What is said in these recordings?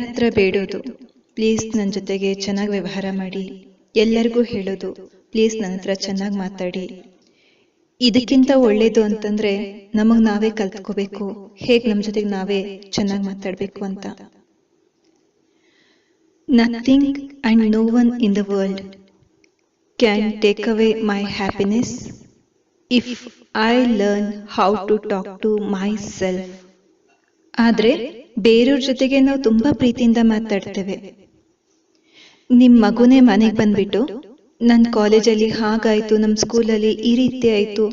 ಹತ್ರ ಬೇಡೋದು, ಪ್ಲೀಸ್ ನನ್ನ ಜೊತೆಗೆ ಚೆನ್ನಾಗಿ ವ್ಯವಹಾರ ಮಾಡಿ. ಎಲ್ಲರಿಗೂ ಹೇಳೋದು, ಪ್ಲೀಸ್ ನನ್ನ ಹತ್ರ ಚೆನ್ನಾಗಿ ಮಾತಾಡಿ. ಇದಕ್ಕಿಂತ ಒಳ್ಳೇದು ಅಂತಂದ್ರೆ ನಮಗ್ ನಾವೇ ಕಲ್ತ್ಕೋಬೇಕು ಹೇಗ್ ನಮ್ಮ ಜೊತೆಗೆ ನಾವೇ ಚೆನ್ನಾಗಿ ಮಾತಾಡ್ಬೇಕು ಅಂತ. Nothing and no one in the world can take away my happiness if I learn how to talk to myself. ಆದ್ರೆ ಬೇರೆಯವ್ರ ಜೊತೆಗೆ ನಾವು ತುಂಬಾ ಪ್ರೀತಿಯಿಂದ ಮಾತಾಡ್ತೇವೆ. ನಿಮ್ ಮಗುನೇ ಮನೆಗೆ ಬಂದ್ಬಿಟ್ಟು ನನ್ನ ಕಾಲೇಜಲ್ಲಿ ಹಾಗಾಯ್ತು, ನಮ್ಮ ಸ್ಕೂಲಲ್ಲಿ ಈ ರೀತಿ ಆಯ್ತು,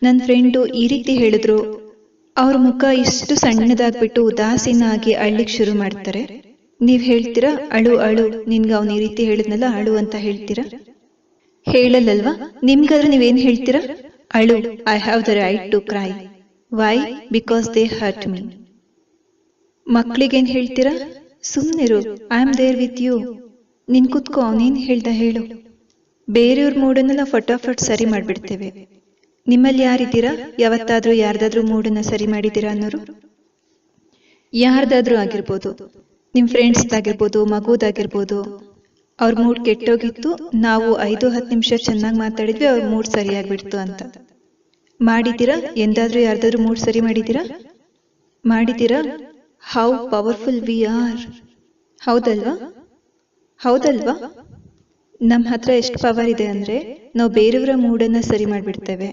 ನನ್ನ ಫ್ರೆಂಡು ಈ ರೀತಿ ಹೇಳಿದ್ರು, ಅವ್ರ ಮುಖ ಇಷ್ಟು ಸಣ್ಣದಾಗ್ಬಿಟ್ಟು ಉದಾಸೀನ ಆಗಿ ಅಳ್ಲಿಕ್ ಶುರು ಮಾಡ್ತಾರೆ. ನೀವ್ ಹೇಳ್ತೀರಾ ಅಳು ಅಳು, ನಿನ್ಗೆ ಅವ್ನು ಈ ರೀತಿ ಹೇಳಿದ್ನಲ್ಲ ಅಳು ಅಂತ ಹೇಳ್ತೀರಾ? ಹೇಳಲ್ಲಲ್ವಾ? ನಿಮ್ಗಾದ್ರೆ ನೀವೇನ್ ಹೇಳ್ತೀರಾ? ಅಳು, I have the right to cry. Why? Because they hurt me. ಮಕ್ಳಿಗೇನ್ ಹೇಳ್ತೀರಾ? ಸುಮ್ನಿರು, I am there with you, ನಿನ್ ಕುತ್ಕೋ, ಅವನೇನ್ ಹೇಳ್ದ ಹೇಳು. ಬೇರೆಯವ್ರ ಮೂಡನ್ನ ಫಟಾಫಟ್ ಸರಿ ಮಾಡ್ಬಿಡ್ತೇವೆ. ನಿಮ್ಮಲ್ಲಿ ಯಾರಿದ್ದೀರಾ ಯಾವತ್ತಾದ್ರೂ ಯಾರ್ದಾದ್ರೂ ಮೂಡನ್ನ ಸರಿ ಮಾಡಿದ್ದೀರಾ ಅನ್ನೋರು? ಯಾರ್ದಾದ್ರೂ ಆಗಿರ್ಬೋದು, ನಿಮ್ ಫ್ರೆಂಡ್ಸ್ದಾಗಿರ್ಬೋದು, ಮಗುದಾಗಿರ್ಬೋದು. ಅವ್ರ ಮೂಡ್ ಕೆಟ್ಟೋಗಿತ್ತು, ನಾವು 5-10 ನಿಮಿಷ ಚೆನ್ನಾಗಿ ಮಾತಾಡಿದ್ವಿ, ಅವ್ರ ಮೂಡ್ ಸರಿಯಾಗ್ಬಿಡ್ತು ಅಂತ ಮಾಡಿದ್ದೀರಾ? ಎಂದಾದ್ರೂ ಯಾರ್ದಾದ್ರೂ ಮೂಡ್ ಸರಿ ಮಾಡಿದ್ದೀರಾ? ಮಾಡಿದ್ದೀರಾ? How powerful we are. ಹೌದಲ್ವಾ? ಹೌದಲ್ವಾ? ನಮ್ಮ ಹತ್ರ ಎಷ್ಟು ಪವರ್ ಇದೆ ಅಂದ್ರೆ ನಾವು ಬೇರೆಯವರ ಮೂಡನ್ನ ಸರಿ ಮಾಡ್ಬಿಡ್ತೇವೆ.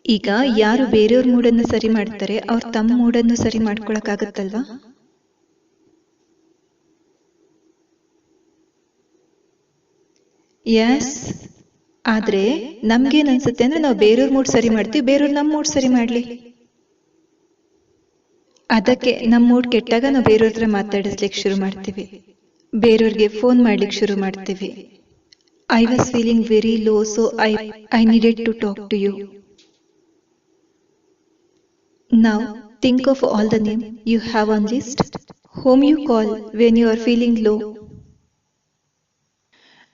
ಈಗ ಯಾರು ಬೇರೆಯವ್ರ ಮೂಡನ್ನ ಸರಿ ಮಾಡ್ತಾರೆ, ಅವ್ರು ತಮ್ಮ ಮೂಡನ್ನು ಸರಿ ಮಾಡ್ಕೊಳಕ್ಕಾಗತ್ತಲ್ವಾ? ಎಸ್. ಆದ್ರೆ ನಮ್ಗೇನ್ ಅನ್ಸುತ್ತೆ ಅಂದ್ರೆ ನಾವು ಬೇರೆಯವ್ರ ಮೂಡ್ ಸರಿ ಮಾಡ್ತೀವಿ, ಬೇರೆಯವ್ರು ನಮ್ಮ ಮೂಡ್ ಸರಿ ಮಾಡ್ಲಿ. ಅದಕ್ಕೆ ನಮ್ಮ ಮೂಡ್ ಕೆಟ್ಟಾಗ ನಾವು ಬೇರೆಯವ್ರ ಹತ್ರ ಮಾತಾಡಿಸ್ಲಿಕ್ಕೆ ಶುರು ಮಾಡ್ತೀವಿ, ಬೇರೆಯವ್ರಿಗೆ ಫೋನ್ ಮಾಡ್ಲಿಕ್ಕೆ ಶುರು ಮಾಡ್ತೀವಿ. I was feeling very low, so I needed to talk to you. Now think of all the name you have on list, whom you call when you are feeling low.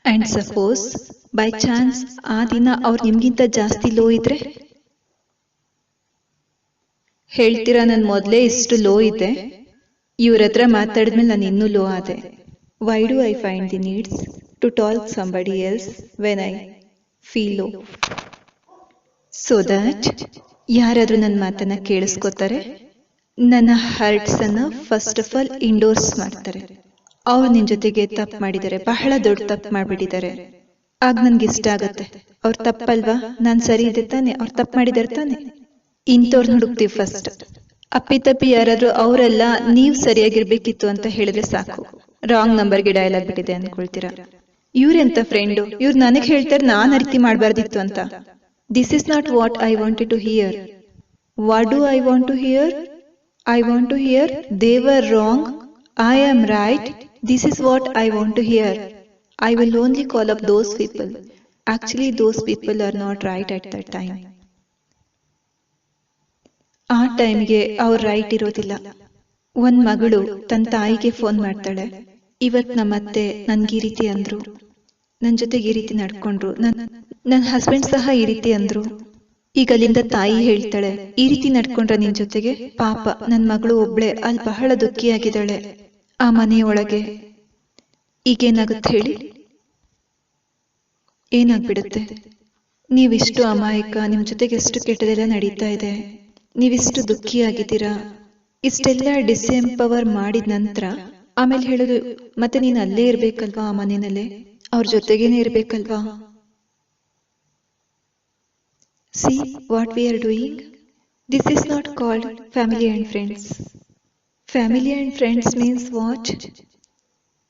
And suppose by chance ಆ ದಿನ ಅವ್ರು ನಿಮ್ಗಿಂತ ಜಾಸ್ತಿ low ಇದ್ರೆ ಹೇಳ್ತೀರಾ, ನನ್ ಮೊದ್ಲೇ ಇಷ್ಟು low ಇದ್ದೆ, ಇವ್ರ ಹತ್ರ ಮಾತಾಡಿದ್ಮೇಲೆ ನಾನು ಇನ್ನೂ ಲೋ ಆದೆ. Why do I find the needs to talk somebody else when I feel low? So that ಯಾರಾದ್ರೂ ನನ್ನ ಮಾತನ್ನ ಕೇಳಿಸ್ಕೋತಾರೆ, ನನ್ನ ಹರ್ಟ್ಸ್ ಅನ್ನ ಫಸ್ಟ್ ಆಫ್ ಆಲ್ ಇಂಡೋರ್ಸ್ ಮಾಡ್ತಾರೆ. ಅವ್ರು ನಿನ್ ಜೊತೆಗೆ ತಪ್ಪು ಮಾಡಿದ್ದಾರೆ, ಬಹಳ ದೊಡ್ಡ ತಪ್ಪು ಮಾಡ್ಬಿಟ್ಟಿದ್ದಾರೆ. ಆಗ ನನ್ಗೆ ಇಷ್ಟ ಆಗತ್ತೆ. ಅವ್ರ ತಪ್ಪಲ್ವಾ, ನಾನ್ ಸರಿ ಇದೆ ತಾನೆ, ಅವ್ರು ತಪ್ಪು ಮಾಡಿದಾರೆ ತಾನೆ, ಇಂಥವ್ರನ್ನ ಹುಡುಕ್ತಿವಿ ಫಸ್ಟ್. ಅಪ್ಪಿತಪ್ಪಿ ಯಾರಾದ್ರೂ ಅವರೆಲ್ಲ ನೀವ್ ಸರಿಯಾಗಿರ್ಬೇಕಿತ್ತು ಅಂತ ಹೇಳಿದ್ರೆ ಸಾಕು, ರಾಂಗ್ ನಂಬರ್ಗೆ ಡಯಲ್ ಆಗ್ಬಿಟ್ಟಿದೆ ಅನ್ಕೊಳ್ತೀರಾ. ಇವ್ರೆಂತ ಫ್ರೆಂಡು, ಇವ್ರು ನನಗ್ ಹೇಳ್ತಾರೆ ನಾನ್ ಆ ರೀತಿ ಮಾಡ್ಬಾರ್ದಿತ್ತು ಅಂತ. This is not what I wanted to hear. What do I want to hear? I want to hear they were wrong, I am right. This is what I want to hear. I will only call up those people. Actually, those people are not right at that time. ಆ ಟೈಮ್ಗೆ ಅವ್ರು right ಇರೋದಿಲ್ಲ. ಒಂದ್ ಮಗಳು ತನ್ನ ತಾಯಿಗೆ phone ಮಾಡ್ತಾಳೆ, ಇವತ್ ನಮ್ಮತ್ತೆ ನನ್ಗೆ ಈ ರೀತಿ ಅಂದ್ರು, ನನ್ ಜೊತೆಗೆ ಈ ರೀತಿ ನಡ್ಕೊಂಡ್ರು, ನನ್ ಹಸ್ಬೆಂಡ್ ಸಹ ಈ ರೀತಿ ಅಂದ್ರು. ಈಗ ಅಲ್ಲಿಂದ ತಾಯಿ ಹೇಳ್ತಾಳೆ, ಈ ರೀತಿ ನಡ್ಕೊಂಡ್ರ ನಿನ್ ಜೊತೆಗೆ? ಪಾಪ ನನ್ ಮಗಳು ಒಬ್ಳೆ ಅಲ್ಲಿ ಬಹಳ ದುಃಖಿಯಾಗಿದ್ದಾಳೆ ಆ ಮನೆಯೊಳಗೆ. ಈಗೇನಾಗುತ್ತೆ ಹೇಳಿ? ಏನಾಗ್ಬಿಡುತ್ತೆ? ನೀವಿಷ್ಟು ಅಮಾಯಕ, ನಿಮ್ ಜೊತೆಗೆ ಎಷ್ಟು ಕೆಟ್ಟದೆಲ್ಲ ನಡೀತಾ ಇದೆ, ನೀವಿಷ್ಟು ದುಃಖಿಯಾಗಿದ್ದೀರಾ, ಇಷ್ಟೆಲ್ಲ ಡಿಸ್ಎಂಪವರ್ ಮಾಡಿದ ನಂತರ ಆಮೇಲೆ ಹೇಳೋದು, ಮತ್ತೆ ನೀನ್ ಅಲ್ಲೇ ಇರ್ಬೇಕಲ್ವಾ, ಆ ಮನೆಯಲ್ಲೇ ಅವ್ರ ಜೊತೆಗೇನೆ ಇರ್ಬೇಕಲ್ವಾ? See what we are doing? This is not called family and friends. Family and friends means what?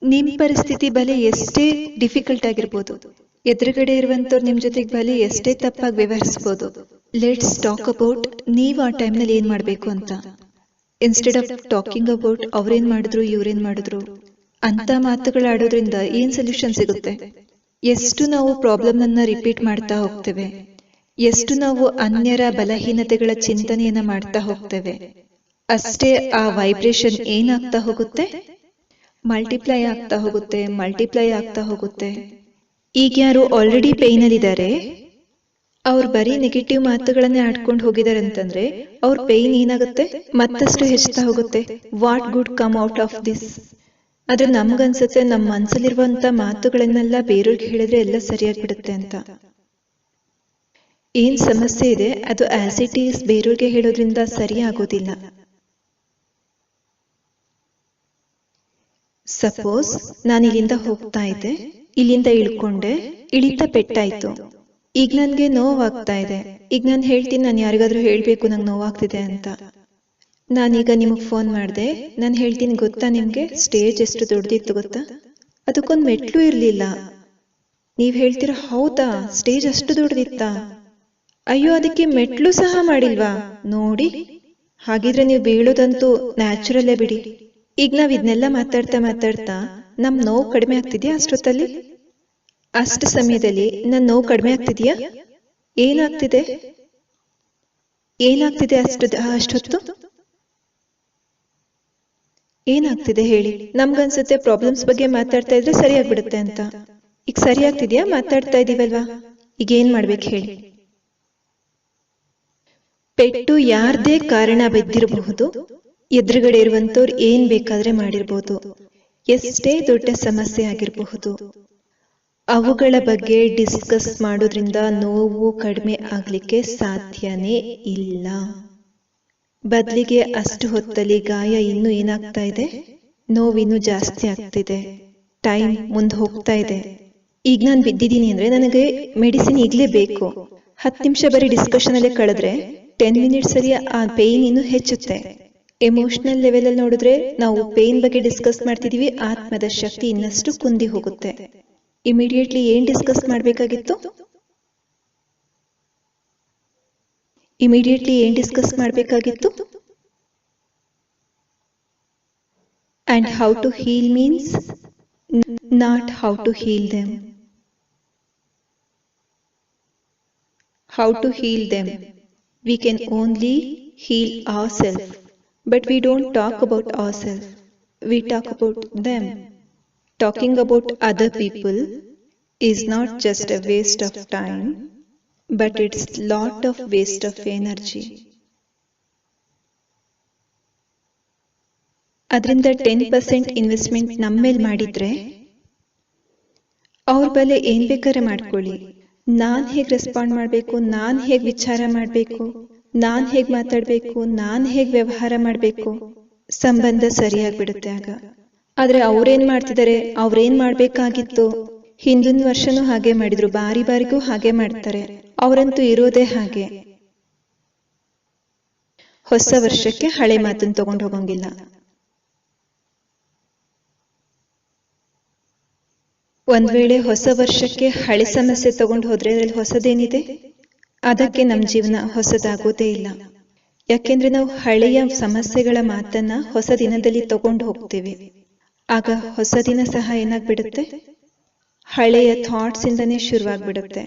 ನಿಮ್ ಪರಿಸ್ಥಿತಿ ಬಲೆ ಎಷ್ಟೇ ಡಿಫಿಕಲ್ಟ್ ಆಗಿರ್ಬೋದು, ಎದುರುಗಡೆ ಇರುವಂತವ್ರು ನಿಮ್ ಜೊತೆಗೆ ಬಲೆ ಎಷ್ಟೇ ತಪ್ಪಾಗಿ ವ್ಯವಹರಿಸಬಹುದು. ಲೆಟ್ಸ್ ಟಾಕ್ ಅಬೌಟ್ ನೀವು ಆ ಟೈಮ್ನಲ್ಲಿ ಏನ್ ಮಾಡ್ಬೇಕು ಅಂತ, ಇನ್ಸ್ಟೆಡ್ ಆಫ್ ಟಾಕಿಂಗ್ ಅಬೌಟ್ ಅವ್ರೇನ್ ಮಾಡಿದ್ರು ಇವ್ರೇನ್ ಮಾಡಿದ್ರು ಅಂತ ಮಾತುಗಳು ಆಡೋದ್ರಿಂದ ಏನ್ ಸೊಲ್ಯೂಷನ್ ಸಿಗುತ್ತೆ? ಎಷ್ಟು ನಾವು ಪ್ರಾಬ್ಲಮ್ ಅನ್ನ ರಿಪೀಟ್ ಮಾಡ್ತಾ ಹೋಗ್ತೇವೆ, ಎಷ್ಟು ನಾವು ಅನ್ಯರ ಬಲಹೀನತೆಗಳ ಚಿಂತನೆಯನ್ನ ಮಾಡ್ತಾ ಹೋಗ್ತೇವೆ, ಅಷ್ಟೇ ಆ ವೈಬ್ರೇಷನ್ ಏನಾಗ್ತಾ ಹೋಗುತ್ತೆ? ಮಲ್ಟಿಪ್ಲೈ ಆಗ್ತಾ ಹೋಗುತ್ತೆ, ಮಲ್ಟಿಪ್ಲೈ ಆಗ್ತಾ ಹೋಗುತ್ತೆ. ಈಗ ಯಾರು ಆಲ್ರೆಡಿ ಪೈನ್ ಅಲ್ಲಿ ಇದ್ದಾರೆ, ಅವ್ರು ಬರೀ ನೆಗೆಟಿವ್ ಮಾತುಗಳನ್ನೇ ಆಡ್ಕೊಂಡು ಹೋಗಿದ್ದಾರೆ ಅಂತಂದ್ರೆ ಅವ್ರ ಪೈನ್ ಏನಾಗುತ್ತೆ? ಮತ್ತಷ್ಟು ಹೆಚ್ಚುತ್ತಾ ಹೋಗುತ್ತೆ. What good come out of this? ಆದ್ರೆ ನಮ್ಗನ್ಸುತ್ತೆ ನಮ್ಮ ಮನ್ಸಲ್ಲಿರುವಂತ ಮಾತುಗಳನ್ನೆಲ್ಲ ಬೇರೆಯವ್ರಿಗೆ ಹೇಳಿದ್ರೆ ಎಲ್ಲ ಸರಿಯಾಗ್ಬಿಡುತ್ತೆ ಅಂತ. ಏನ್ ಸಮಸ್ಯೆ ಇದೆ ಅದು ಆಸ್ ಇಟ್ ಈಸ್ ಬೇರೆಯವ್ರಿಗೆ ಹೇಳೋದ್ರಿಂದ ಸರಿ ಆಗೋದಿಲ್ಲ. ಸಪೋಸ್ ನಾನು ಇಲ್ಲಿಂದ ಹೋಗ್ತಾ ಇದ್ದೆ, ಇಲ್ಲಿಂದ ಇಳ್ಕೊಂಡೆ, ಇಳಿತಾ ಪೆಟ್ಟಾಯ್ತು. ಈಗ ನನ್ಗೆ ನೋವಾಗ್ತಾ ಇದೆ. ಈಗ ನಾನು ಹೇಳ್ತೀನಿ, ನಾನು ಯಾರಿಗಾದ್ರೂ ಹೇಳ್ಬೇಕು ನಂಗೆ ನೋವಾಗ್ತಿದೆ ಅಂತ. ನಾನೀಗ ನಿಮಗ್ ಫೋನ್ ಮಾಡಿದೆ, ನಾನು ಹೇಳ್ತೀನಿ, ಗೊತ್ತಾ ನಿಮ್ಗೆ ಸ್ಟೇಜ್ ಎಷ್ಟು ದೊಡ್ಡದಿತ್ತು ಗೊತ್ತಾ, ಅದಕ್ಕೊಂದು ಮೆಟ್ಲು ಇರ್ಲಿಲ್ಲ. ನೀವ್ ಹೇಳ್ತೀರ, ಹೌದಾ ಸ್ಟೇಜ್ ಅಷ್ಟು ದೊಡ್ಡದಿತ್ತಾ? ಅಯ್ಯೋ ಅದಕ್ಕೆ ಮೆಟ್ಲು ಸಹ ಮಾಡಿಲ್ವಾ ನೋಡಿ. ಹಾಗಿದ್ರೆ ನೀವು ಬೀಳೋದಂತೂ ನ್ಯಾಚುರಲ್ಲೇ ಬಿಡಿ. ಈಗ ನಾವ್ ಇದನ್ನೆಲ್ಲ ಮಾತಾಡ್ತಾ ಮಾತಾಡ್ತಾ ನಮ್ ನೋವು ಕಡಿಮೆ ಆಗ್ತಿದ್ಯಾ? ಅಷ್ಟೊತ್ತಲ್ಲಿ ಅಷ್ಟು ಸಮಯದಲ್ಲಿ ನನ್ನ ನೋವು ಕಡಿಮೆ ಆಗ್ತಿದ್ಯಾ? ಏನಾಗ್ತಿದೆ ಏನಾಗ್ತಿದೆ ಅಷ್ಟೊತ್ತು ಏನಾಗ್ತಿದೆ ಹೇಳಿ? ನಮ್ಗನ್ಸುತ್ತೆ ಪ್ರಾಬ್ಲಮ್ಸ್ ಬಗ್ಗೆ ಮಾತಾಡ್ತಾ ಇದ್ರೆ ಸರಿಯಾಗ್ಬಿಡುತ್ತೆ ಅಂತ. ಈಗ ಸರಿಯಾಗ್ತಿದ್ಯಾ? ಮಾತಾಡ್ತಾ ಇದೀವಲ್ವಾ, ಈಗ ಏನ್ ಮಾಡ್ಬೇಕು ಹೇಳಿ? ಪೆಟ್ಟು ಯಾರ್ದೇ ಕಾರಣ ಬಿದ್ದಿರಬಹುದು, ಎದುರುಗಡೆ ಇರುವಂತವ್ರು ಏನ್ ಬೇಕಾದ್ರೆ ಮಾಡಿರ್ಬೋದು, ಎಷ್ಟೇ ದೊಡ್ಡ ಸಮಸ್ಯೆ ಆಗಿರಬಹುದು. ಅವುಗಳ ಬಗ್ಗೆ ಡಿಸ್ಕಸ್ ಮಾಡೋದ್ರಿಂದ ನೋವು ಕಡಿಮೆ ಆಗ್ಲಿಕ್ಕೆ ಸಾಧ್ಯನೇ ಇಲ್ಲ. ಬದಲಿಗೆ ಅಷ್ಟು ಹೊತ್ತಲ್ಲಿ ಗಾಯ ಇನ್ನೂ ಏನಾಗ್ತಾ ಇದೆ, ನೋವಿನ್ನೂ ಜಾಸ್ತಿ ಆಗ್ತಿದೆ. ಟೈಮ್ ಮುಂದೆ ಹೋಗ್ತಾ ಇದೆ. ಈಗ ನಾನು ಬಿದ್ದಿದ್ದೀನಿ ಅಂದ್ರೆ ನನಗೆ ಮೆಡಿಸಿನ್ ಈಗಲೇ ಬೇಕು. 10 ನಿಮಿಷ ಬರೀ ಡಿಸ್ಕಷನ್ ಅಲ್ಲೇ ಕಳೆದ್ರೆ 10 ಮಿನಿಟ್ಸ್ ಅಲ್ಲಿ ಆ ಪೇನ್ ಇನ್ನು ಹೆಚ್ಚುತ್ತೆ. ಎಮೋಷನಲ್ ಲೆವೆಲ್ ಅಲ್ಲಿ ನೋಡಿದ್ರೆ ನಾವು ಪೇನ್ ಬಗ್ಗೆ ಡಿಸ್ಕಸ್ ಮಾಡ್ತಿದೀವಿ, ಆತ್ಮದ ಶಕ್ತಿ ಇನ್ನಷ್ಟು ಕುಂದಿ ಹೋಗುತ್ತೆ. ಇಮಿಡಿಯೇಟ್ಲಿ ಏನ್ ಡಿಸ್ಕಸ್ ಮಾಡ್ಬೇಕಾಗಿತ್ತು? And how to heal means not how to heal them. How to heal them? We can only heal ourselves, but we don't talk about ourselves. We talk about them. Talking about other people is not just a waste of time, but it's lot of waste of energy. ಅದರಿಂದ 10% investment ನಮ್ಮ ಮೇಲೆ ಮಾಡಿದ್ರೆ ಅವ್ರ ಬೆಲೆ ಏನ್ ಬೇಕಾದ್ರೆ ಮಾಡ್ಕೊಳ್ಳಿ. ನಾನ್ ಹೇಗ್ ರೆಸ್ಪಾಂಡ್ ಮಾಡ್ಬೇಕು, ನಾನ್ ಹೇಗ್ ವಿಚಾರ ಮಾಡ್ಬೇಕು, ನಾನ್ ಹೇಗ್ ಮಾತಾಡ್ಬೇಕು, ನಾನ್ ಹೇಗ್ ವ್ಯವಹಾರ ಮಾಡ್ಬೇಕು, ಸಂಬಂಧ ಸರಿಯಾಗ್ಬಿಡುತ್ತೆ ಆಗ. ಆದ್ರೆ ಅವ್ರೇನ್ ಮಾಡ್ತಿದ್ದಾರೆ, ಅವ್ರೇನ್ ಮಾಡ್ಬೇಕಾಗಿತ್ತು, ಹಿಂದಿನ ವರ್ಷನೂ ಹಾಗೆ ಮಾಡಿದ್ರು, ಬಾರಿ ಬಾರಿಗೂ ಹಾಗೆ ಮಾಡ್ತಾರೆ. ಅವರಂತೂ ಇರೋದೇ ಹಾಗೆ. ಹೊಸ ವರ್ಷಕ್ಕೆ ಹಳೆ ಮಾತನ್ನ ತಗೊಂಡು ಹೋಗಂಗಿಲ್ಲ. ಒಂದ್ ವೇಳೆ ಹೊಸ ವರ್ಷಕ್ಕೆ ಹಳೆ ಸಮಸ್ಯೆ ತಗೊಂಡು ಹೋದ್ರೆ ಅದ್ರಲ್ಲಿ ಹೊಸದೇನಿದೆ? ಅದಕ್ಕೆ ನಮ್ ಜೀವನ ಹೊಸದಾಗೋದೇ ಇಲ್ಲ. ಯಾಕೆಂದ್ರೆ ನಾವು ಹಳೆಯ ಸಮಸ್ಯೆಗಳ ಮಾತನ್ನ ಹೊಸ ದಿನದಲ್ಲಿ ತಗೊಂಡು ಹೋಗ್ತೇವೆ. ಆಗ ಹೊಸ ದಿನ ಸಹ ಏನಾಗ್ಬಿಡುತ್ತೆ, ಹಳೆಯ ಥಾಟ್ಸ್ ಇಂದನೇ ಶುರುವಾಗ್ಬಿಡುತ್ತೆ.